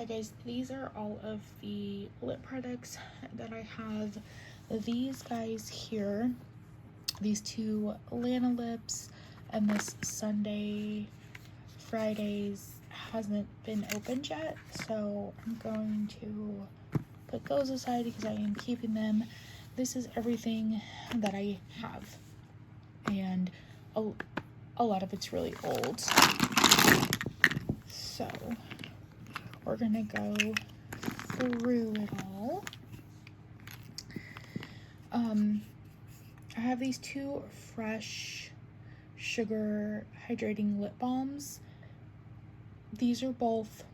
Alright guys, these are all of the lip products that I have. These guys here, these two Lana lips, and this Sunday Fridays hasn't been opened yet, so I'm going to put those aside because I am keeping them. This is everything that I have, and a lot of it's really old, so we're gonna go through it all. I have these two fresh sugar hydrating lip balms. These are both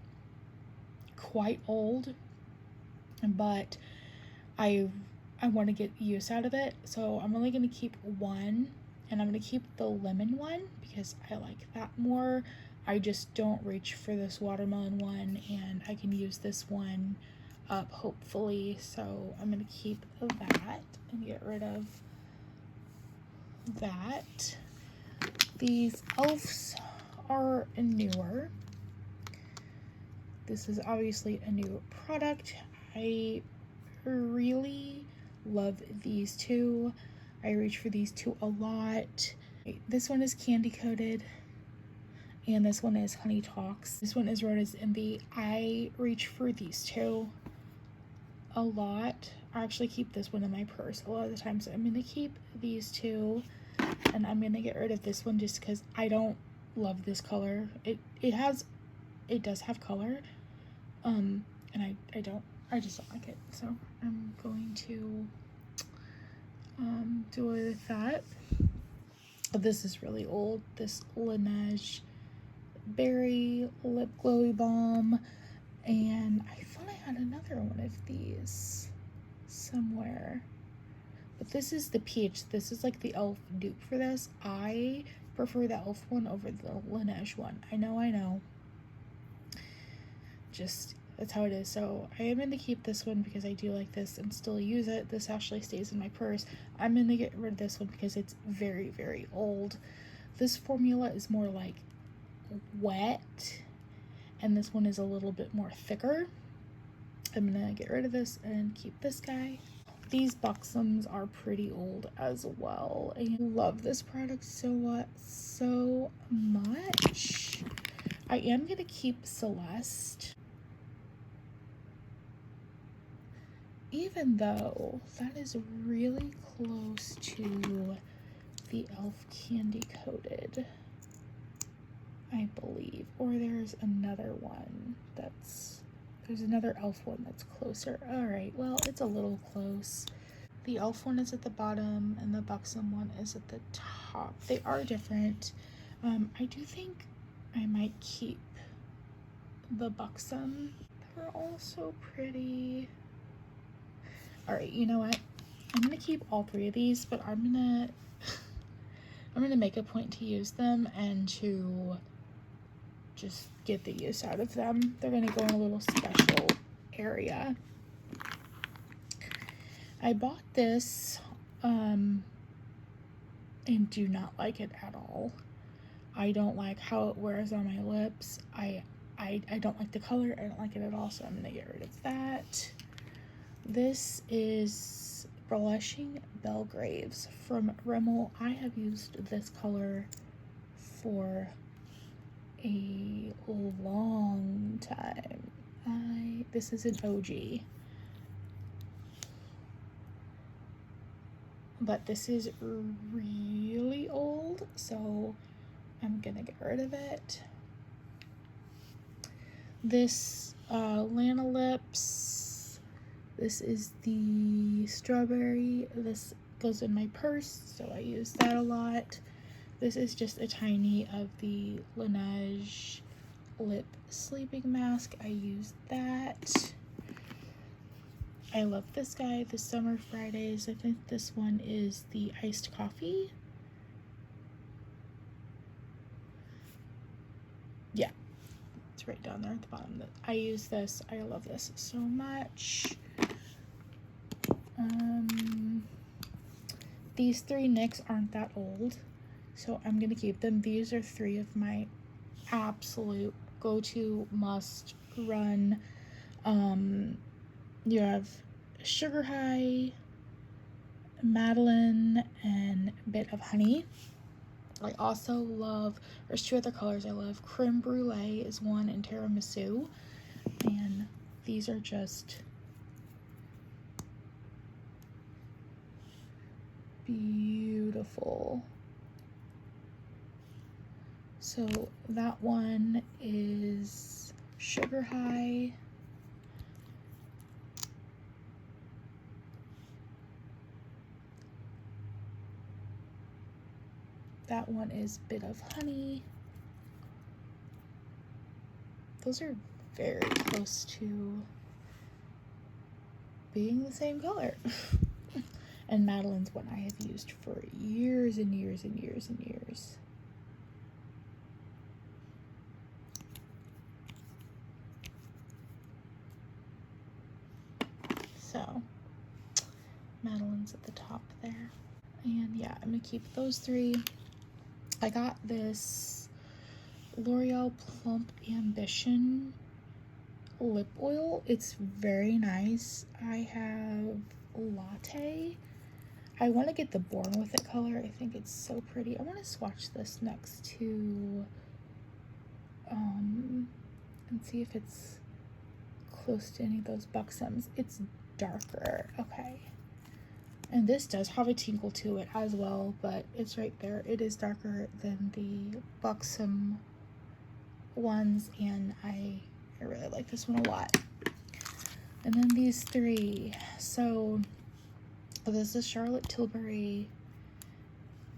quite old, but I want to get use out of it, so I'm only going to keep one, and I'm going to keep the lemon one because I like that more. I just don't reach for this watermelon one, and I can use this one up hopefully, so I'm going to keep that and get rid of that. These elves are newer. This is obviously a new product. I really love these two. I reach for these two a lot. This one is candy coated, and this one is Honey Talks. This one is Rhoda's Envy. I reach for these two a lot. I actually keep this one in my purse a lot of the time, so I'm gonna keep these two, and I'm gonna get rid of this one just because I don't love this color. It does have color, and I just don't like it, so I'm going to do away with that. This is really old, this Laneige Berry Lip Glowy Balm, and I thought I had another one of these somewhere, but this is the peach. This is like the elf dupe for this. I prefer the elf one over the Laneige one. I know, just that's how it is. So I am going to keep this one because I do like this and still use it. This actually stays in my purse. I'm going to get rid of this one because it's very, very old. This formula is more like wet, and this one is a little bit more thicker. I'm going to get rid of this and keep this guy. These Buxoms are pretty old as well. I love this product so much. I am going to keep Celeste, even though that is really close to the elf candy coated, I believe. Or there's another one there's another elf one that's closer. Alright, well, it's a little close. The elf one is at the bottom and the Buxom one is at the top. They are different. I do think I might keep the Buxom. They're all so pretty. Alright, you know what? I'm gonna keep all three of these, but I'm gonna make a point to use them and to just get the use out of them. They're gonna go in a little special area. I bought this and do not like it at all. I don't like how it wears on my lips. I don't like the color. I don't like it at all, so I'm gonna get rid of that. This is Blushing Belgraves from Rimmel. I have used this color for a long time. This is an OG, but this is really old, so I'm gonna get rid of it. This Lana Lips, this is the strawberry. This goes in my purse, so I use that a lot. This is just a tiny of the Laneige lip sleeping mask. I use that. I love this guy, the Summer Fridays. I think this one is the iced coffee. Yeah, it's right down there at the bottom. I use this. I love this so much. These three NYX aren't that old, so I'm gonna keep them. These are three of my absolute go-to must run. You have Sugar High, Madeline, and Bit of Honey. I also love, there's two other colors I love. Creme Brulee is one, and Tiramisu. And these are just beautiful. So that one is Sugar High. That one is Bit of Honey. Those are very close to being the same color. And Madeline's one I have used for years and years and years and years. So, Madeline's at the top there. And yeah, I'm gonna keep those three. I got this L'Oreal Plump Ambition lip oil. It's very nice. I have Latte. I want to get the Born With It color. I think it's so pretty. I want to swatch this next to and see if it's close to any of those Buxoms. It's darker. Okay. And this does have a tinkle to it as well, but it's right there. It is darker than the Buxom ones, and I really like this one a lot. And then these three. So this is Charlotte Tilbury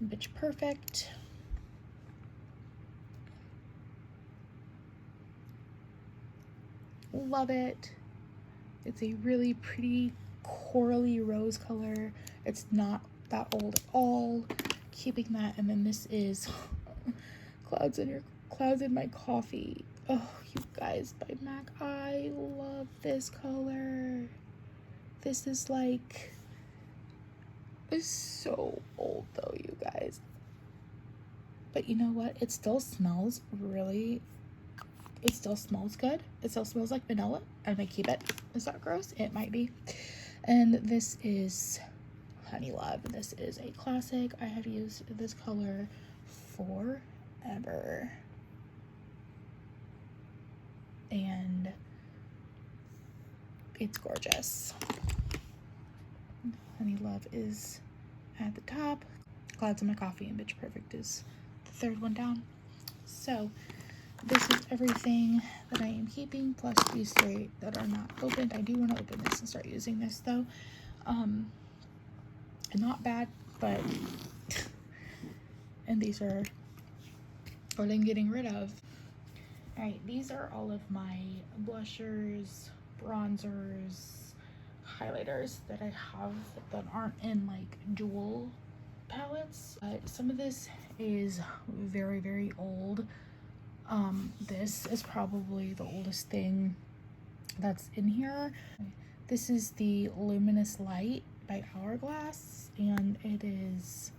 Bitch Perfect. Love it. It's a really pretty corally rose color. It's not that old at all. Keeping that. And then this is Clouds in My Coffee. Oh, you guys, by MAC. I love this color. This is like, it's so old though, you guys. But you know what? It still smells really, it still smells good. It still smells like vanilla. I'm gonna keep it. Is that gross? It might be. And this is Honey Love. This is a classic. I have used this color forever. And it's gorgeous. Honey Love is at the top. Clouds in My Coffee and Bitch Perfect is the third one down. So this is everything that I am keeping, plus these three that are not opened. I do want to open this and start using this though. Not bad, but and these are what I'm getting rid of. Alright, these are all of my blushers, bronzers, highlighters that I have that aren't in like dual palettes. Some of this is very, very old. This is probably the oldest thing that's in here. This is the Luminous Light by Hourglass, and it is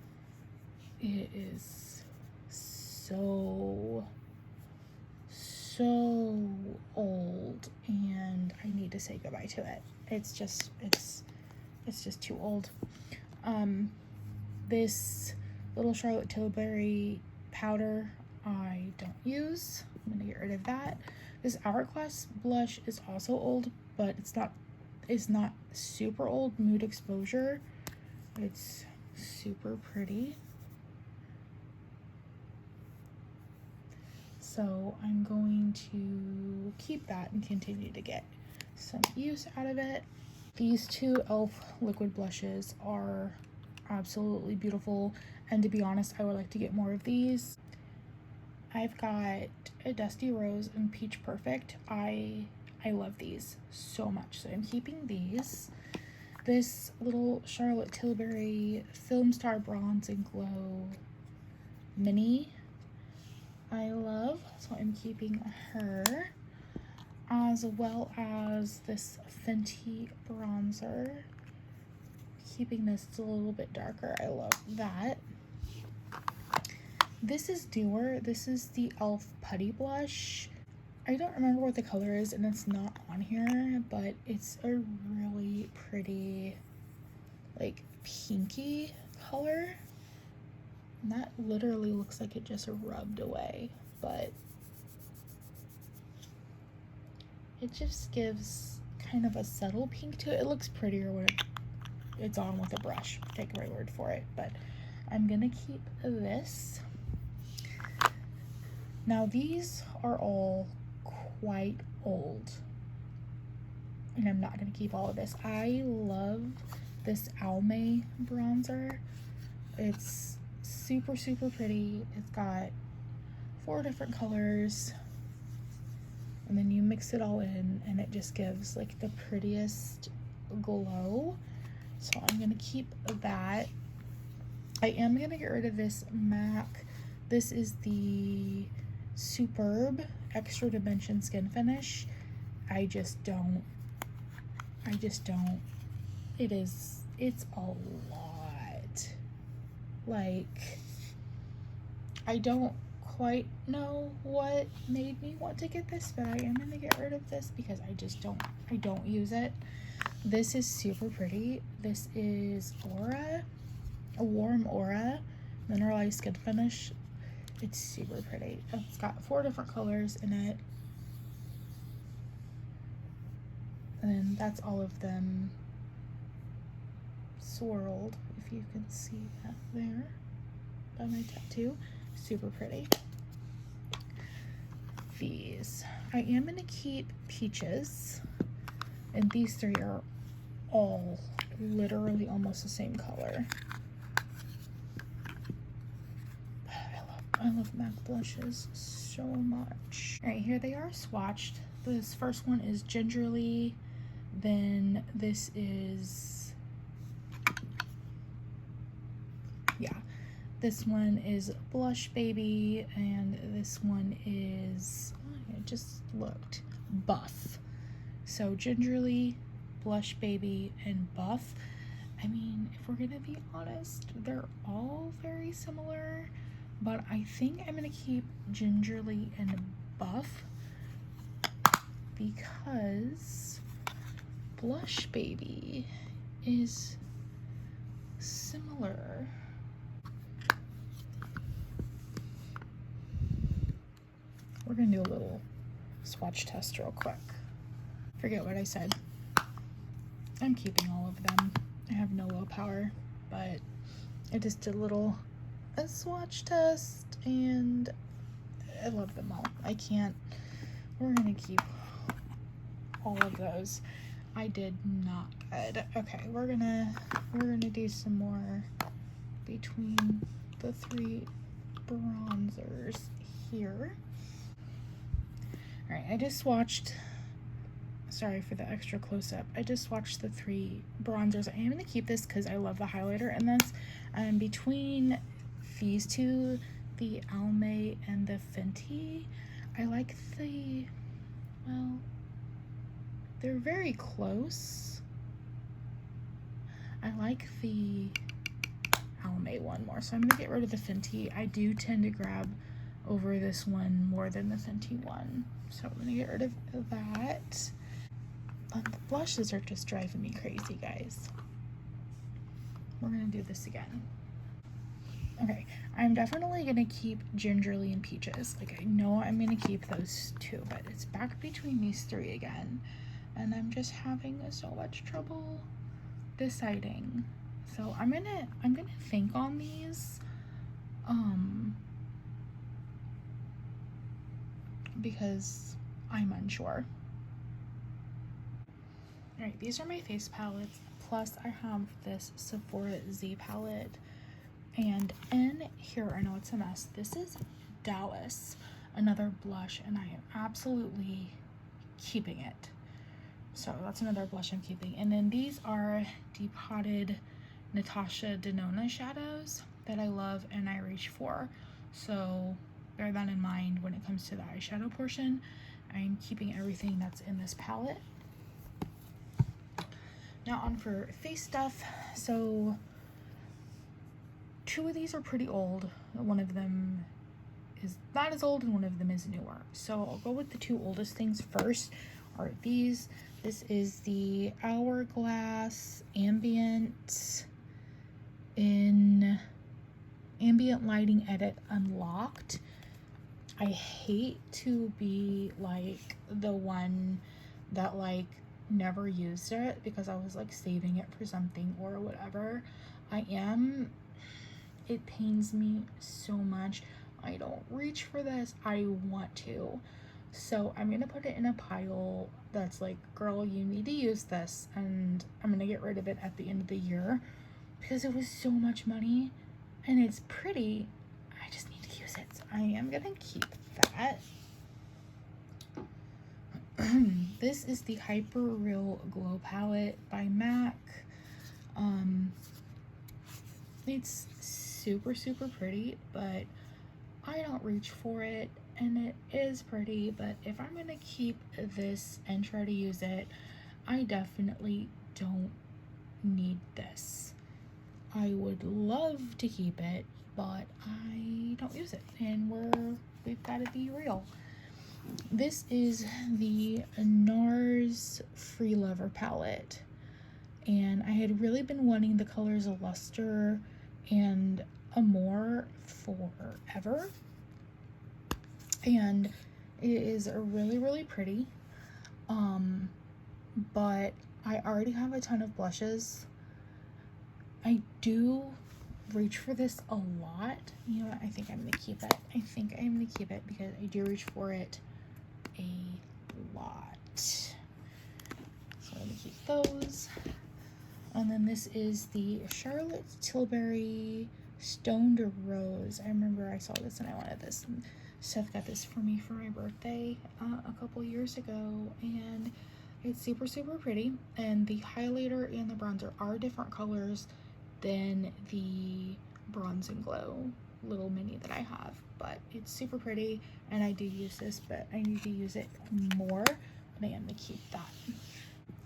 so old, and I need to say goodbye to it. It's just too old. This little Charlotte Tilbury powder I don't use. I'm gonna get rid of that. This Hourglass blush is also old, but it's not super old. Mood Exposure. It's super pretty. So I'm going to keep that and continue to get some use out of it. These two e.l.f. liquid blushes are absolutely beautiful, and to be honest, I would like to get more of these. I've got a Dusty Rose and Peach Perfect. I love these so much, so I'm keeping these. This little Charlotte Tilbury Film Star Bronze and Glow Mini I love, so I'm keeping her, as well as this Fenty bronzer. Keeping this a little bit darker. I love that. This is newer. This is the e.l.f. Putty Blush. I don't remember what the color is, and it's not on here, but it's a really pretty, like, pinky color. And that literally looks like it just rubbed away, but it just gives kind of a subtle pink to it. It looks prettier when it's on with a brush. Take my word for it, but I'm gonna keep this. Now these are all quite old, and I'm not gonna keep all of this. I love this Almay bronzer. It's super, super pretty. It's got 4 different colors, and then you mix it all in, and it just gives like the prettiest glow. So I'm gonna keep that. I am gonna get rid of this MAC. This is the Superb Extra Dimension Skin Finish. I just don't. It's a lot. Like, I don't quite know what made me want to get this, but I am gonna get rid of this because I don't use it. This is super pretty. This is Aura, a Warm Aura Mineralized Skin Finish. It's super pretty. It's got 4 different colors in it. And that's all of them swirled, if you can see that there by my tattoo. Super pretty. These. I am going to keep Peaches. And these 3 are all literally almost the same color. I love MAC blushes so much. Alright, here they are swatched. This first one is Gingerly. Then this is, yeah, this one is Blush Baby, and this one is, it just looked, Buff. So Gingerly, Blush Baby, and Buff. I mean, if we're gonna be honest, they're all very similar, but I think I'm gonna keep Gingerly and Buff because Blush Baby is similar. We're gonna do a little swatch test real quick. Forget what I said. I'm keeping all of them. I have no willpower, but I just did a swatch test, and I love them all. We're gonna keep all of those. I did not good. Okay, we're gonna do some more between the 3 bronzers here. All right, I just swatched. Sorry for the extra close-up. I just swatched the 3 bronzers. I am gonna keep this because I love the highlighter in this. Between these 2, the Almay and the Fenty, I like well, they're very close. I like the Almay one more, so I'm gonna get rid of the Fenty. I do tend to grab over this one more than the Fenty one, so I'm gonna get rid of that. The blushes are just driving me crazy, guys. We're gonna do this again. Okay, I'm definitely gonna keep Gingerly and Peaches. Like, I know I'm gonna keep those 2, but it's back between these 3 again, and I'm just having so much trouble deciding. So I'm gonna think on these, because I'm unsure. Alright, these are my face palettes, plus I have this Sephora Z palette, and in here, I know it's a mess, this is Dallas, another blush, and I am absolutely keeping it. So that's another blush I'm keeping. And then these are Depotted Natasha Denona shadows that I love and I reach for. So bear that in mind when it comes to the eyeshadow portion. I'm keeping everything that's in this palette. Now on for face stuff. So 2 of these are pretty old. One of them is not as old and one of them is newer. So I'll go with the two oldest things first, are these. This is the Hourglass Ambient in Ambient Lighting Edit Unlocked. I hate to be like the one that like never used it because I was like saving it for something or whatever. It pains me so much. I don't reach for this. I want to. So I'm gonna put it in a pile that's like, girl, you need to use this, and I'm gonna get rid of it at the end of the year because it was so much money and it's pretty. I just need to use it. So I am gonna keep that. This is the Hyper Real Glow Palette by MAC. It's super pretty, but I don't reach for it, and it is pretty. But if I'm gonna keep this and try to use it, I definitely don't need this. I would love to keep it, but I don't use it, and we've got to be real. This is the NARS Free Lover palette, and I had really been wanting the colors Luster and Amore forever, and it is really pretty, but I already have a ton of blushes. I do reach for this a lot. You know what? I think I'm gonna keep it. Because I do reach for it a lot. So I'm gonna keep those. And then this is the Charlotte Tilbury Stoned Rose. I remember I saw this and I wanted this. And Seth got this for me for my birthday a couple years ago, and it's super pretty. And the highlighter and the bronzer are different colors than the Bronze and Glow little mini that I have, but it's super pretty, and I do use this, but I need to use it more, but I am gonna keep that.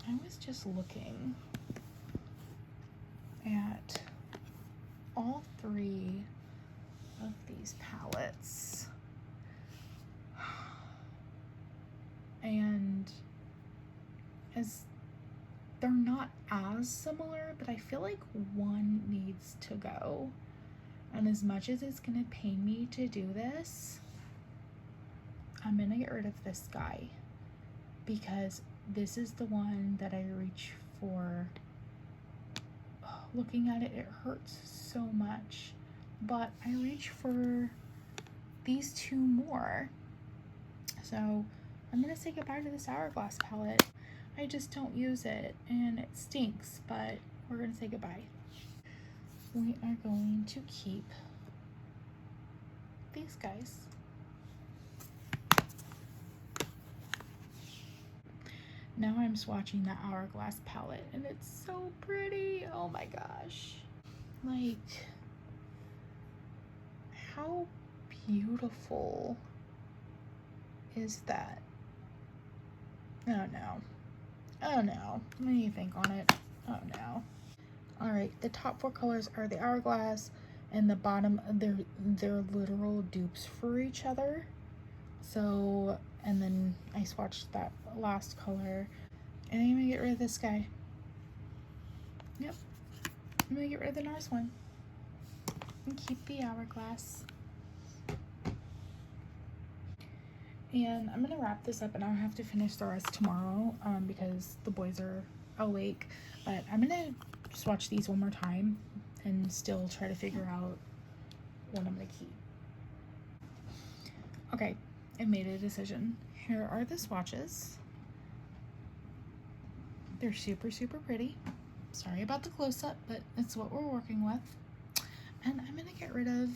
I was just looking at all three of these palettes, and as they're not as similar, but I feel like one needs to go. And as much as it's gonna pain me to do this, I'm gonna get rid of this guy because this is the one that I reach for. Oh, looking at it, it hurts so much, but I reach for these two more. So I'm gonna say goodbye to this Hourglass palette. I just don't use it and it stinks, but we're gonna say goodbye. We are going to keep these guys. Now I'm swatching the Hourglass palette and it's so pretty. Oh my gosh. Like, how beautiful is that? Oh no. Oh no. What do you think on it? Oh no. Alright, the top four colors are the Hourglass, and the bottom, they're literal dupes for each other. So, and then I swatched that last color, and I'm gonna get rid of this guy. Yep, I'm gonna get rid of the NARS one and keep the Hourglass. And I'm gonna wrap this up, and I'll have to finish the rest tomorrow because the boys are awake. But I'm gonna swatch these one more time and still try to figure out what I'm gonna keep. Okay, I made a decision. Here are the swatches. They're super pretty. Sorry about the close-up, but it's what we're working with. And I'm gonna get rid of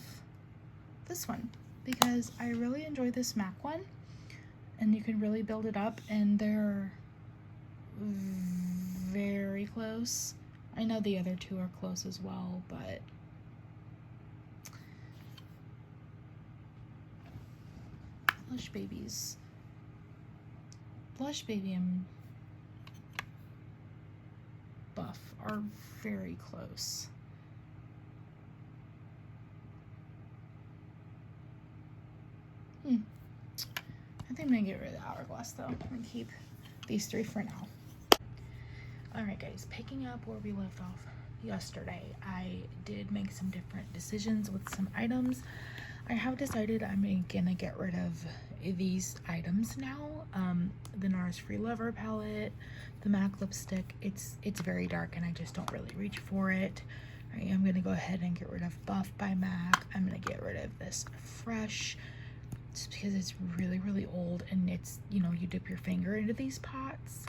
this one because I really enjoy this MAC one, and you can really build it up, and they're very close. I know the other two are close as well, but Blush Baby and Buff are very close. I think I'm gonna get rid of the hourglass though. I'm gonna keep these three for now. Alright guys, picking up where we left off yesterday, I did make some different decisions with some items. I have decided I'm gonna get rid of these items now. The NARS Free Lover palette, the MAC lipstick, it's very dark and I just don't really reach for it. I am gonna go ahead and get rid of Buff by MAC. I'm gonna get rid of this Fresh just because it's really, really old and it's, you know, you dip your finger into these pots.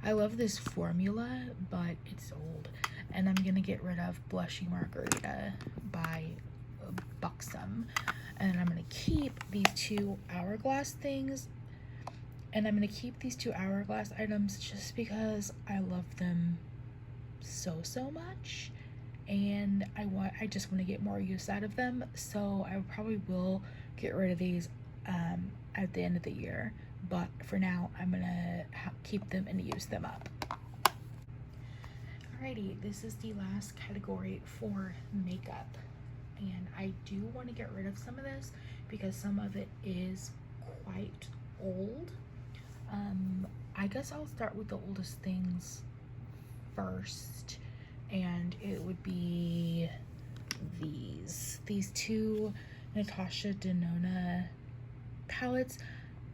I love this formula, but it's old. And I'm gonna get rid of Blushy Margarita by Buxom. And I'm gonna keep these two hourglass things. And I'm gonna keep these two hourglass items just because I love them so much. And I just want to get more use out of them. So I probably will get rid of these at the end of the year. But for now, I'm gonna keep them and use them up. Alrighty, this is the last category for makeup. And I do want to get rid of some of this because some of it is quite old. I guess I'll start with the oldest things first. And it would be these two Natasha Denona palettes.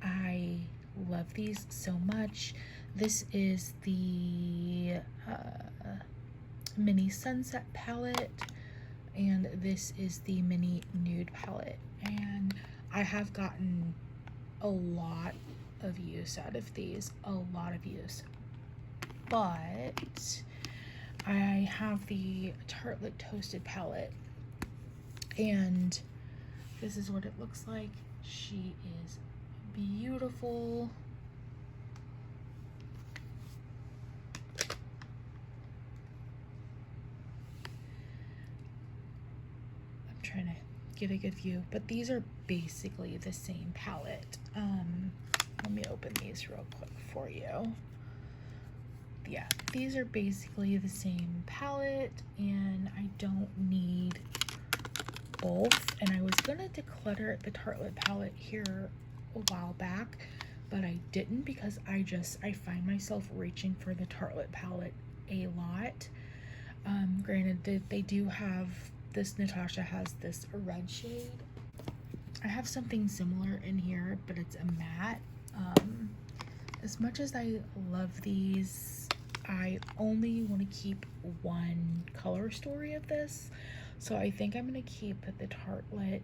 I love these so much. This is the mini sunset palette and this is the mini nude palette, and I have gotten a lot of use out of these, but I have the Tartelette Toasted palette and this is what it looks like. She is beautiful. I'm trying to get a good view, but these are basically the same palette. Let me open these real quick for you. Yeah, these are basically the same palette and I don't need both. And I was gonna declutter the Tartelette palette here a while back, but I didn't because I find myself reaching for the Tartelette palette a lot. Granted, they do have this, Natasha has this red shade. I have something similar in here, but it's a matte. As much as I love these, I only want to keep one color story of this. So I think I'm going to keep the Tartelette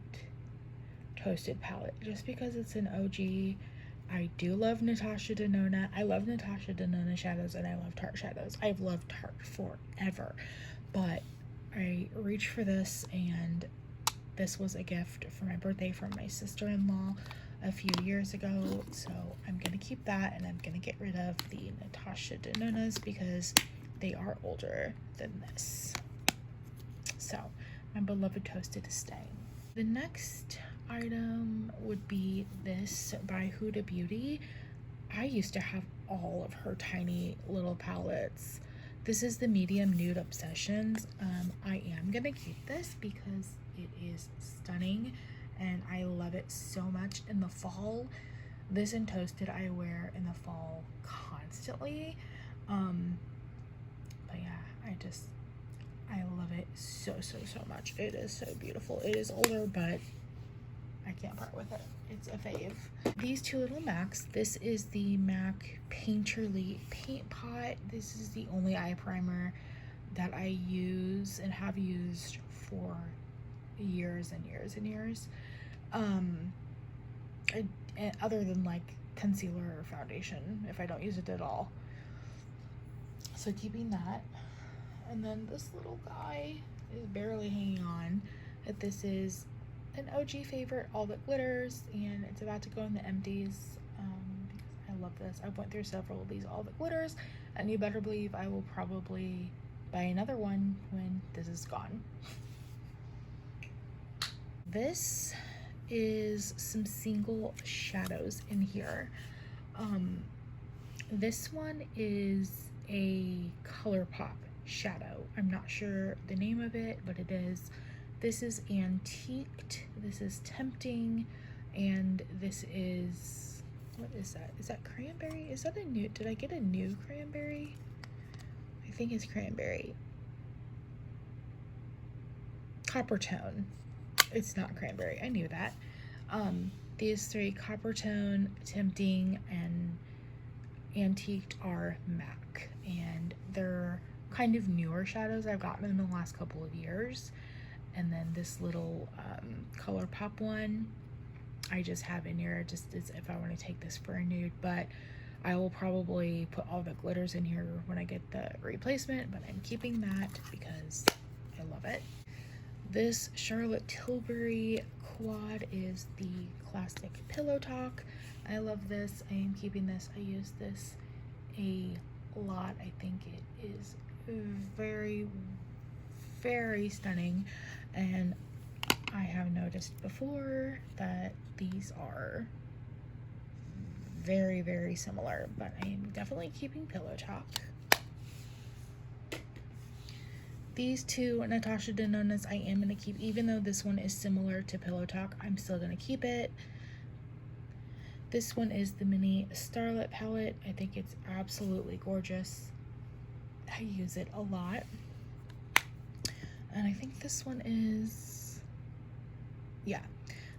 Toasted palette just because it's an OG. I do love Natasha Denona. I love Natasha Denona shadows and I love Tarte shadows. I've loved Tarte forever, but I reached for this and this was a gift for my birthday from my sister-in-law a few years ago, so I'm gonna keep that and I'm gonna get rid of the Natasha Denonas because they are older than this. So my beloved Toasted is staying. The next item would be this by Huda Beauty. I used to have all of her tiny little palettes. This is the medium nude Obsessions. I am gonna keep this because it is stunning and I love it so much in the fall. This and Toasted I wear in the fall constantly. But yeah, I love it so much. It is so beautiful. It is older, but I can't part with it. It's a fave. These two little MACs. This is the MAC Painterly Paint Pot. This is the only eye primer that I use and have used for years and years. Other than like concealer or foundation, if I don't use it at all. So keeping that. And then this little guy is barely hanging on. This is an OG favorite, All That Glitters, and it's about to go in the empties because I love this. I went through several of these All That Glitters, and you better believe I will probably buy another one when this is gone. This is some single shadows in here. This one is a ColourPop shadow. I'm not sure the name of it, but it is This is antiqued, this is tempting, and this is, what is that? Is that cranberry? Is that a new, did I get a new cranberry? I think it's cranberry. Copper tone. It's not cranberry, I knew that. These three, copper tone, tempting, and antiqued, are MAC, and they're kind of newer shadows. I've gotten them in the last couple of years. And then this little ColourPop one I just have in here just as if I want to take this for a nude, but I will probably put all the glitters in here when I get the replacement, but I'm keeping that because I love it. This Charlotte Tilbury quad is the classic Pillow Talk. I love this. I am keeping this. I use this a lot. I think it is very, very stunning, and I have noticed before that these are very, very similar, but I am definitely keeping Pillow Talk. These two Natasha Denonas I am going to keep, even though this one is similar to Pillow Talk, I'm still going to keep it. This one is the mini Starlit palette. I think it's absolutely gorgeous. I use it a lot. And I think this one is, yeah,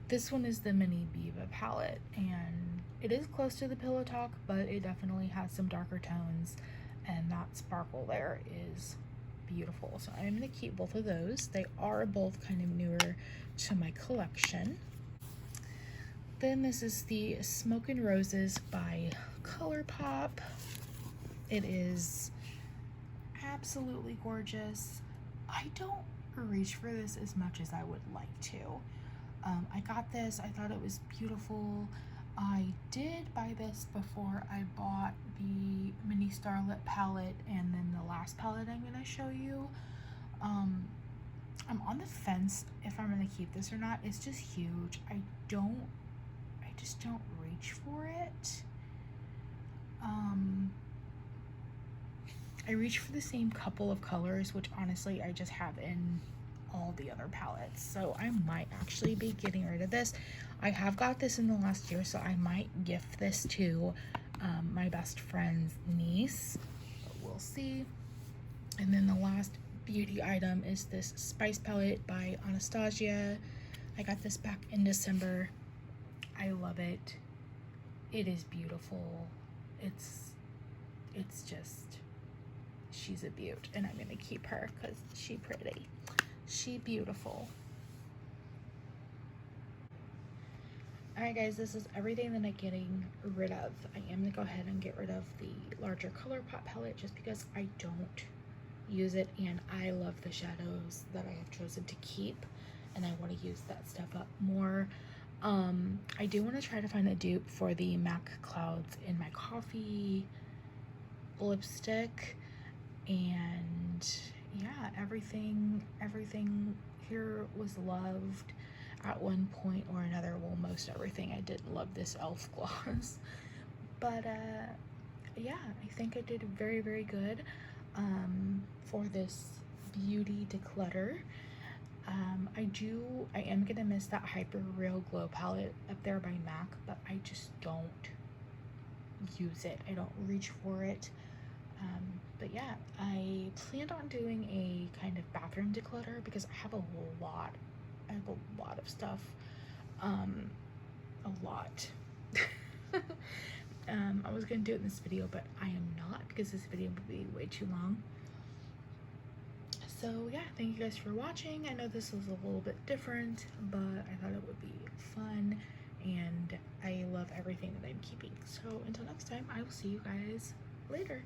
this one is the mini Biva palette, and it is close to the Pillow Talk, but it definitely has some darker tones, and that sparkle there is beautiful. So I'm going to keep both of those. They are both kind of newer to my collection. Then this is the Smoke and Roses by ColourPop. It is absolutely gorgeous. I don't reach for this as much as I would like to. I got this, I thought it was beautiful. I did buy this before I bought the mini Starlit palette and then the last palette I'm going to show you. I'm on the fence if I'm going to keep this or not. It's just huge. I just don't reach for it. I reach for the same couple of colors, which honestly I just have in all the other palettes, so I might actually be getting rid of this. I have got this in the last year, so I might gift this to my best friend's niece, but we'll see. And then the last beauty item is this Spice palette by Anastasia. I got this back in December. I love it. It is beautiful. It's just, she's a beaut, and I'm gonna keep her because she pretty. She beautiful. Alright guys, this is everything that I'm getting rid of. I am gonna go ahead and get rid of the larger ColourPop palette just because I don't use it, and I love the shadows that I have chosen to keep, and I want to use that stuff up more. I do want to try to find a dupe for the MAC Clouds in My Coffee lipstick, and yeah, everything here was loved at one point or another. Well, most everything. I didn't love this e.l.f. gloss, but yeah, I think I did very, very good for this beauty declutter. I am gonna miss that Hyper Real Glow palette up there by MAC, but I just don't use it. I don't reach for it. But yeah, I planned on doing a kind of bathroom declutter because I have a lot of stuff. A lot. I was gonna do it in this video, but I am not, because this video would be way too long. So yeah, thank you guys for watching. I know this was a little bit different, but I thought it would be fun, and I love everything that I'm keeping. So until next time, I will see you guys later.